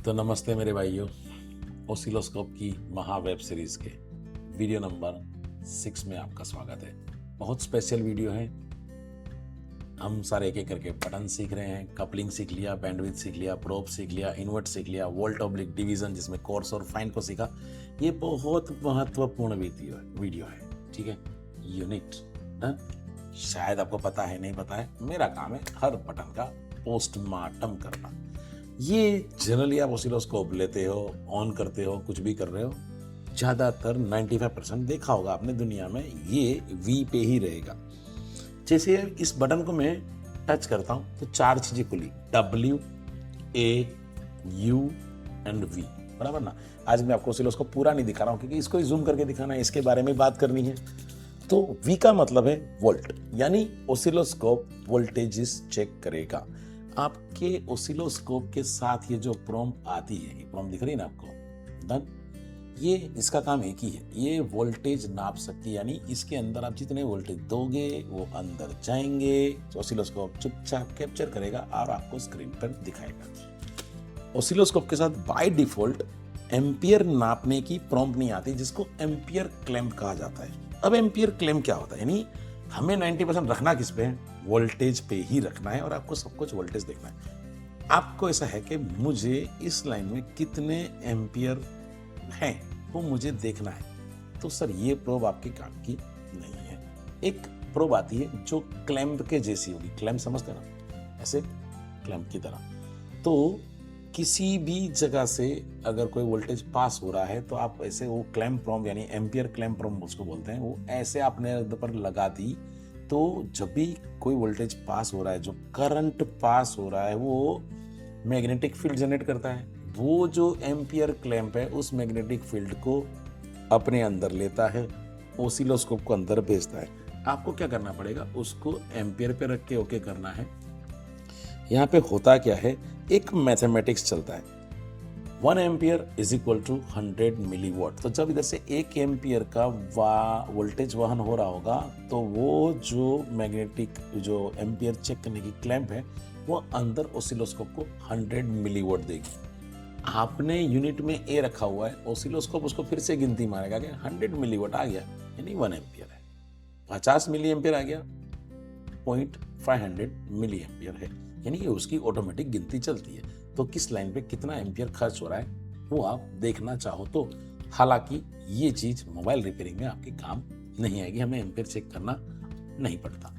तो नमस्ते मेरे भाइयों, ओसिलोस्कोप की महा वेब सीरीज के वीडियो नंबर 6 में आपका स्वागत है। बहुत स्पेशल वीडियो है। हम सारे एक एक करके बटन सीख रहे हैं। कपलिंग सीख लिया, बैंडविड्थ सीख लिया, प्रोब सीख लिया, इन्वर्ट सीख लिया, वोल्ट ऑब्लिक डिवीजन जिसमें कोर्स और फाइन को सीखा। ये बहुत महत्वपूर्ण वीडियो है, ठीक है। यूनिट शायद आपको पता है, नहीं पता है, मेरा काम है हर बटन का पोस्टमार्टम करना। ये जनरली आप ओसिलोस्कोप लेते हो, ऑन करते हो, कुछ भी कर रहे हो, ज़्यादातर 95% देखा होगा आपने दुनिया में, ये वी पे ही रहेगा। जैसे इस बटन को मैं टच करता हूँ तो 4 चीज़ें खुली, W, A, U and V, बराबर ना। आज मैं आपको ओसिलोस्कोप पूरा नहीं दिखा रहा हूँ क्योंकि इसको ही जूम करके दिखाना है, इसके बारे में बात करनी है। तो V का मतलब है वोल्ट, यानी ओसिलोस्कोप वोल्टेजेस चेक करेगा। आपके ओसिलोस्कोप के साथ ये जो प्रोम आती है, ये प्रोम दिख रही है ना आपको, डन। ये इसका काम एक ही है, ये वोल्टेज नाप सकती है, यानी इसके अंदर आप जितने वोल्टेज दोगे वो अंदर जाएंगे, ओसिलोस्कोप चुपचाप कैप्चर करेगा और आपको स्क्रीन पर दिखाएगा। ओसिलोस्कोप के साथ बाय डिफॉल्ट एम्पियर नापने की प्रॉम्प्ट नहीं आती, जिसको एम्पियर क्लैम्प कहा जाता है। अब एम्पियर क्लैम्प क्या होता है, यानी हमें 90% रखना किस पे है, वोल्टेज पे ही रखना है और आपको सब कुछ वोल्टेज देखना है। आपको ऐसा है कि मुझे इस लाइन में कितने एम्पियर हैं वो मुझे देखना है, तो सर ये प्रोब आपके काम की नहीं है। एक प्रोब आती है जो क्लैंप के जैसी होगी, क्लैंप समझते हैं ना, ऐसे क्लैंप की तरह। तो किसी भी जगह से अगर कोई वोल्टेज पास हो रहा है तो आप ऐसे वो क्लैंप प्रोब, यानी एम्पियर क्लैंप प्रोब उसको बोलते हैं, वो ऐसे आपने पर लगा दी तो जब भी कोई वोल्टेज पास हो रहा है, जो करंट पास हो रहा है, वो मैग्नेटिक फील्ड जनरेट करता है। वो जो एम्पियर क्लैंप है उस मैग्नेटिक फील्ड को अपने अंदर लेता है, ओसिलोस्कोप को अंदर भेजता है। आपको क्या करना पड़ेगा, उसको एम्पियर पे रख के ओके करना है। यहाँ पे होता क्या है, एक मैथमेटिक्स चलता है, 1 ampere is equal to 100 milliwatt. तो जब इधर से 1 एम्पियर का वोल्टेज वहन हो रहा होगा तो वो जो मैग्नेटिक जो एम्पियर चेक करने की क्लैंप है वो अंदर ओसिलोस्कोप को 100 मिलीवॉट देगी। आपने यूनिट में ए रखा हुआ है, ओसिलोस्कोप उसको फिर से गिनती मारेगा कि 100 मिलीवॉट आ गया, यानी 1 एम्पियर है। 50 मिली एम्पियर आ गया, 0.500 मिली एम्पियर है, यानी ये उसकी ऑटोमेटिक गिनती चलती है। तो किस लाइन पे कितना एम्पियर खर्च हो रहा है वो आप देखना चाहो तो। हालांकि ये चीज मोबाइल रिपेयरिंग में आपके काम नहीं आएगी, हमें एम्पियर चेक करना नहीं पड़ता।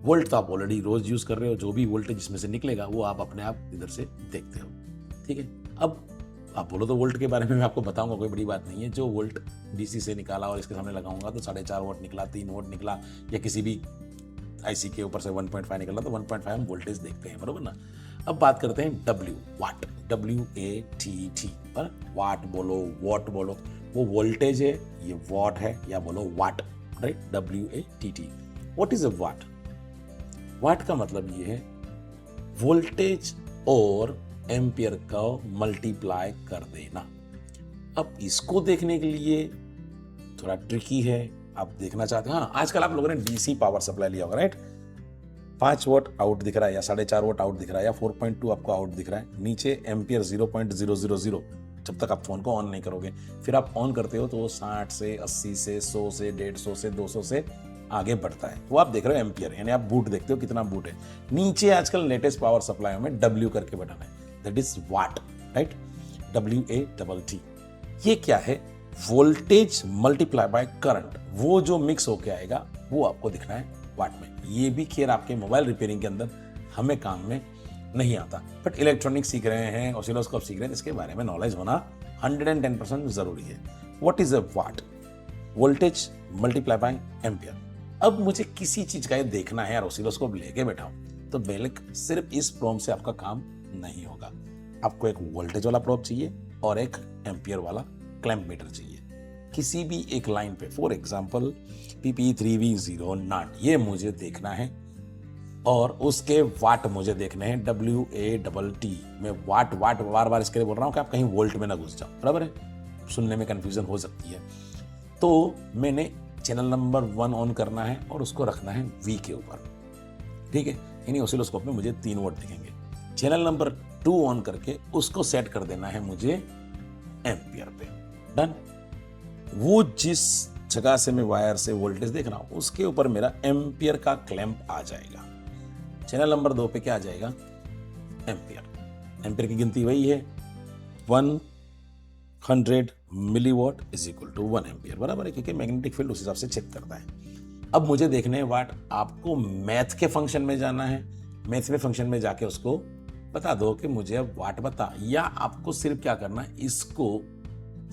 वोल्ट तो आप ऑलरेडी रोज यूज कर रहे हो, जो भी वोल्टेज इसमें से निकलेगा वो आप अपने आप इधर से देखते हो, ठीक है। अब आप बोलो तो वोल्ट के बारे में मैं आपको बताऊंगा, कोई बड़ी बात नहीं है। जो वोल्ट डीसी से निकाला और इसके सामने लगाऊंगा तो 4.5 वोल्ट निकला, 3 वोल्ट निकला, या किसी भी आईसी के ऊपर से 1.5 निकला तो 1.5 हम वोल्टेज देखते हैं, बरोबर ना। अब बात करते हैं W, वाट, WATT, पर वाट बोलो, वॉट बोलो, वो वोल्टेज है, ये वॉट है, या बोलो watt, right, WATT। What is a watt? Watt का मतलब ये है वोल्टेज और एम्पियर का मल्टीप्लाई कर देना। अब इसको देखने के लिए थोड़ा ट्रिकी है, आप देखना चाहते हैं। हाँ, आजकल आप लोगों ने डीसी पावर सप्लाई लिया होगा, राइट। 5 वोट आउट दिख रहा है या 4.5 वोट आउट दिख रहा है या 4.2 आपको आउट दिख रहा है, नीचे एम्पियर 0.000। जब तक आप फोन को ऑन नहीं करोगे, फिर आप ऑन करते हो तो वो 60 से 80 से 100 से 150 से 200 से आगे बढ़ता है। वो आप देख रहे हो एम्पियर, यानी आप बूट देखते हो कितना बूट है। नीचे आजकल लेटेस्ट पावर सप्लाई में W करके बटन है, that is what, right, WATT। ये क्या है, वोल्टेज मल्टीप्लाई बाय करंट, वो जो मिक्स होके आएगा वो आपको दिखना है वाट में। ये भी खैर आपके मोबाइल रिपेयरिंग के अंदर हमें काम में नहीं आता, बट इलेक्ट्रॉनिक सीख रहे हैं, ओसिलोस्कोप सीख रहे हैं, इसके बारे में नॉलेज होना 110% जरूरी है। What is a watt? Voltage multiply by ampere. अब मुझे किसी चीज का ये देखना है यार, ओसिलोस्कोप लेके बैठा हूं, तो बेलक सिर्फ इस प्रोब से आपका काम नहीं होगा। आपको एक वोल्टेज वाला प्रोब चाहिए और एक एम्पियर वाला क्लैंप मीटर चाहिए। किसी भी एक लाइन पे, फॉर एग्जाम्पल PP3V0, ये मुझे देखना है और उसके वाट मुझे देखने हैं, WATT। मैं वाट बार बार इसके लिए बोल रहा हूं कि आप कहीं वोल्ट में ना घुस जाओ, बराबर है, सुनने में कंफ्यूजन हो सकती है। तो मैंने चैनल नंबर 1 ऑन करना है और उसको रखना है V के ऊपर, ठीक है, यानी ओसिलोस्कोप में मुझे 3 वोल्ट दिखेंगे। चैनल नंबर 2 ऑन करके उसको सेट कर देना है मुझे एम्पियर पे। डन। वो जिस जगह से मैं वायर से वोल्टेज देख रहा हूं उसके ऊपर मेरा एम्पियर का क्लैंप आ जाएगा। चैनल नंबर 2 पे क्या आ जाएगा? एम्पियर। एम्पियर की गिनती वही है, 100 milliwatt is equal to 1 ampere, बराबर है, क्योंकि मैग्नेटिक फील्ड उस हिसाब से चेक करता है। अब मुझे देखने हैं वाट। आपको मैथ के फंक्शन में जाना है, मैथ में फंक्शन में जाके उसको बता दो कि मुझे अब वाट बता, या आपको सिर्फ क्या करना है, इसको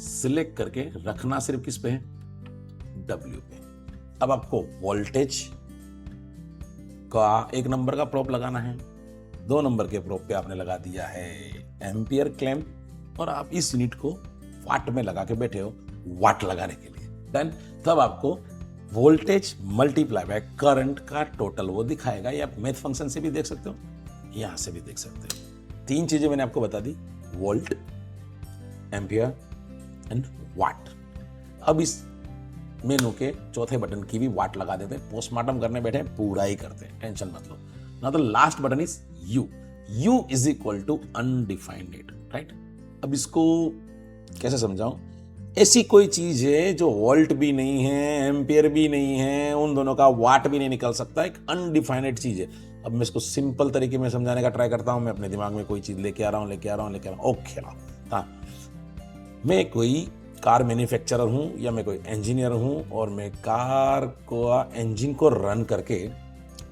सिलेक्ट करके रखना सिर्फ किस पे है? W पे। अब आपको वोल्टेज का 1 नंबर का प्रोप लगाना है, 2 नंबर के प्रोप पे आपने लगा दिया है एम्पियर क्लैंप, और आप इस यूनिट को वाट में लगा के बैठे हो वाट लगाने के लिए। डन। तब आपको वोल्टेज मल्टीप्लाई बाय करंट का टोटल वो दिखाएगा। ये आप मैथ फंक्शन से भी देख सकते हो, यहां से भी देख सकते हो। 3 चीजें मैंने आपको बता दी, वोल्ट, एम्पियर एंड वाट। अब इस मेनू के चौथे बटन की भी वाट लगा देते हैं। पोस्टमार्टम करने बैठे पूरा ही करते हैं, टेंशन मत लो। Now the last button is u. U is equal to undefined date, right. अब इसको कैसे समझाऊं? ऐसी कोई चीज है जो वोल्ट भी नहीं है, एम्पियर भी नहीं है, उन दोनों का वाट भी नहीं निकल सकता, एक अनडिफाइनेड चीज है। अब मैं इसको सिंपल तरीके में समझाने का ट्राई करता हूं। मैं अपने दिमाग में कोई चीज लेके आ रहा हूं। ओके, हाँ, मैं कोई कार मैन्युफैक्चरर हूं या मैं कोई इंजीनियर हूं, और मैं कार को इंजन को रन करके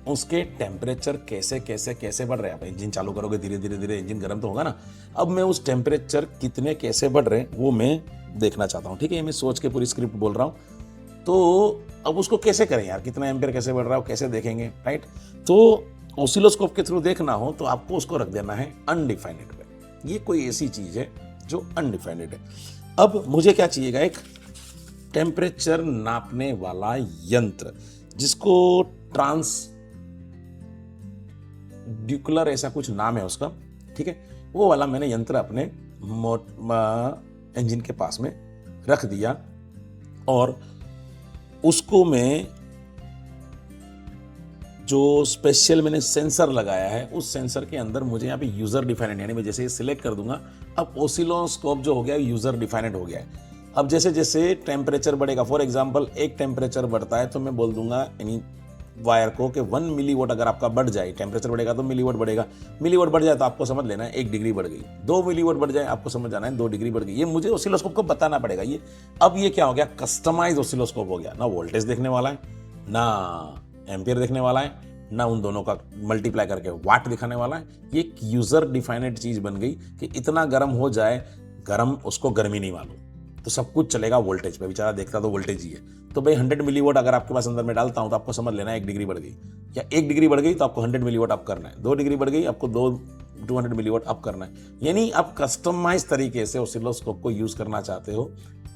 उसके टेम्परेचर कैसे बढ़ रहे हैं। आप इंजन चालू करोगे, धीरे धीरे इंजन गर्म तो होगा ना। अब मैं उस टेम्परेचर कितने कैसे बढ़ रहे हैं वो मैं देखना चाहता हूँ, ठीक है। मैं सोच के पूरी स्क्रिप्ट बोल रहा हूँ। तो अब उसको कैसे करें यार, कितना एम्पियर कैसे बढ़ रहा है कैसे देखेंगे, राइट। तो ऑसिलोस्कोप के थ्रू देखना हो तो आपको उसको रख देना है अनडिफाइनेड पे। ये कोई ऐसी चीज है जो अनडिफाइनेड है। अब मुझे क्या चाहिएगा? एक टेम्परेचर नापने वाला यंत्र, जिसको ट्रांसड्यूकुलर ऐसा कुछ नाम है उसका, ठीक है। वो वाला मैंने यंत्र अपने इंजन के पास में रख दिया, और उसको मैं जो स्पेशल मैंने सेंसर लगाया है, उस सेंसर के अंदर मुझे यहाँ पे यूजर डिफाइनेड, यानी मैं जैसे ये सिलेक्ट कर दूंगा, अब ऑसिलोस्कोप जो हो गया यूजर डिफाइनेड हो गया है। अब जैसे जैसे टेम्परेचर बढ़ेगा, फॉर एग्जांपल एक टेम्परेचर बढ़ता है तो मैं बोल दूंगा यानी वायर को कि 1 मिलीवॉट अगर आपका बढ़ जाए, टेम्परेचर बढ़ेगा तो मिलीवॉट बढ़ेगा। मिलीवॉट बढ़ जाए तो आपको समझ लेना है 1 डिग्री बढ़ गई। 2 मिलीवॉट बढ़ जाए आपको समझ जाना है 2 डिग्री बढ़ गई। ये मुझे ऑसिलोस्कोप को बताना पड़ेगा। ये अब ये क्या हो गया? कस्टमाइज ऑसिलोस्कोप हो गया। ना वोल्टेज देखने वाला है, ना एम्पियर देखने वाला है, ना उन दोनों का मल्टीप्लाई करके वाट दिखाने वाला है। ये एक यूजर डिफाइनेड चीज बन गई कि इतना गर्म हो जाए, गर्म उसको गर्मी नहीं मालूम, तो सब कुछ चलेगा वोल्टेज पे। बेचारा देखता तो वोल्टेज ही है। तो भाई 100 मिलीवॉट अगर आपके पास अंदर में डालता हूं तो आपको समझ लेना है 1 डिग्री बढ़ गई, या 1 डिग्री बढ़ गई तो आपको 100 मिलीवॉट अप करना है, 2 डिग्री बढ़ गई आपको 200 मिलीवॉट अप करना है। यानी आप कस्टमाइज तरीके से ऑसिलोस्कोप को यूज करना चाहते हो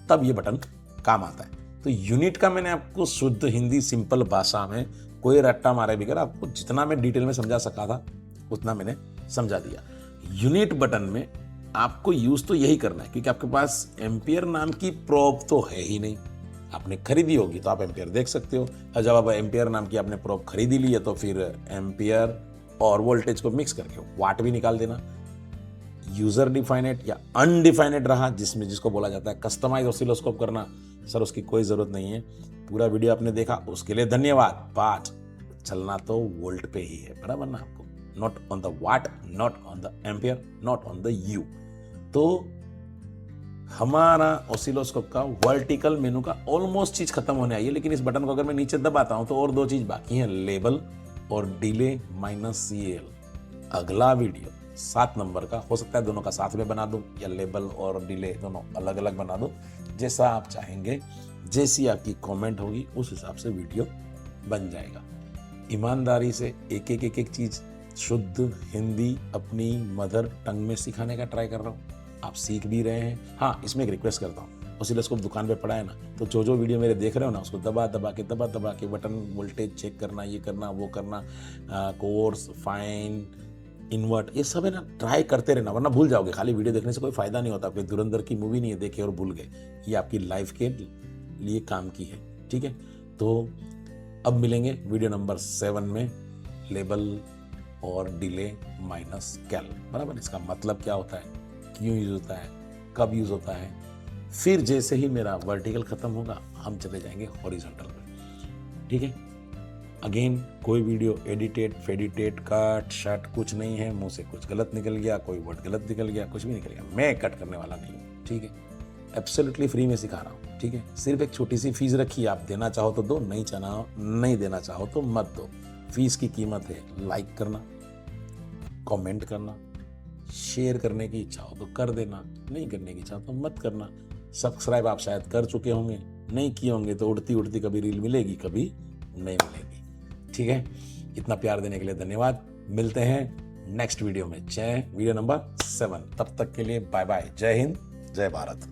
तब ये बटन काम आता है। तो यूनिट का मैंने आपको शुद्ध हिंदी सिंपल भाषा में, कोई रट्टा मारे बगैर आपको जितना मैं डिटेल में समझा सका था उतना मैंने समझा दिया। यूनिट बटन में आपको यूज तो यही करना है, क्योंकि आपके पास एम्पियर नाम की प्रोब तो है ही नहीं। आपने खरीदी होगी तो आप एम्पियर देख सकते हो, और जब आप एम्पियर नाम की आपने प्रोब खरीदी ली है तो फिर एम्पियर और वोल्टेज को मिक्स करके वाट भी निकाल देना। यूजर डिफाइनेड या अनडिफाइनेड रहा, जिसको बोला जाता है कस्टमाइज ऑसिलोस्कोप करना, सर उसकी कोई जरूरत नहीं है। पूरा वीडियो आपने देखा उसके लिए धन्यवाद। पाठ चलना तो वोल्ट पे ही है, बराबर ना आपको, not on the what, not on the ampere, not on the you. तो हमारा ऑसिलोस्कोप का वर्टिकल मेनू का ऑलमोस्ट चीज खत्म होने आई है, लेकिन इस बटन को अगर मैं नीचे दबाता हूं तो और 2 चीज बाकी हैं, लेबल और डिले -CL। अगला वीडियो 7 नंबर का हो सकता है, दोनों का साथ में बना दूं या लेबल और डिले दोनों अलग अलग बना दूं, जैसा आप चाहेंगे, जैसी आपकी कमेंट होगी उस हिसाब से वीडियो बन जाएगा। ईमानदारी से एक चीज शुद्ध हिंदी अपनी मदर टंग में सिखाने का ट्राई कर रहा हूँ, आप सीख भी रहे हैं। हाँ, इसमें एक रिक्वेस्ट करता हूँ, ऑसिलोस्कोप दुकान पे पड़ा है ना, तो जो वीडियो मेरे देख रहे हो ना, उसको दबा दबा के बटन वोल्टेज चेक करना, ये करना वो करना, कोर्स फाइन इन्वर्ट, ये सब है ना, ट्राई करते रहना, वरना भूल जाओगे। खाली वीडियो देखने से कोई फायदा नहीं होता। कोई धुरंधर की मूवी नहीं है देखे और भूल गए, ये आपकी लाइफ के लिए काम की है, ठीक है। तो अब मिलेंगे वीडियो नंबर 7 में, लेबल और डिले माइनस कैल, बराबर। इसका मतलब क्या होता है, क्यों यूज होता है, कब यूज होता है। फिर जैसे ही मेरा वर्टिकल खत्म होगा हम चले जाएंगे हॉरिजॉन्टल में, ठीक है। अगेन कोई वीडियो एडिटेड फेडिटेड कट शट कुछ नहीं है, मुंह से कुछ गलत निकल गया, कोई वर्ड गलत निकल गया, कुछ भी निकल गया, मैं कट करने वाला नहीं हूँ, ठीक है। एब्सोल्युटली फ्री में सिखा रहा हूँ, ठीक है। सिर्फ एक छोटी सी फीस रखी, आप देना चाहो तो दो, नहीं देना चाहो तो मत दो। फीस की कीमत है लाइक करना, कमेंट करना, शेयर करने की इच्छा हो तो कर देना, नहीं करने की इच्छा हो तो मत करना। सब्सक्राइब आप शायद कर चुके होंगे, नहीं किए होंगे तो उड़ती उड़ती कभी रील मिलेगी, कभी नहीं मिलेगी, ठीक है। इतना प्यार देने के लिए धन्यवाद। मिलते हैं नेक्स्ट वीडियो में, वीडियो नंबर 7। तब तक के लिए बाय बाय। जय हिंद, जय भारत।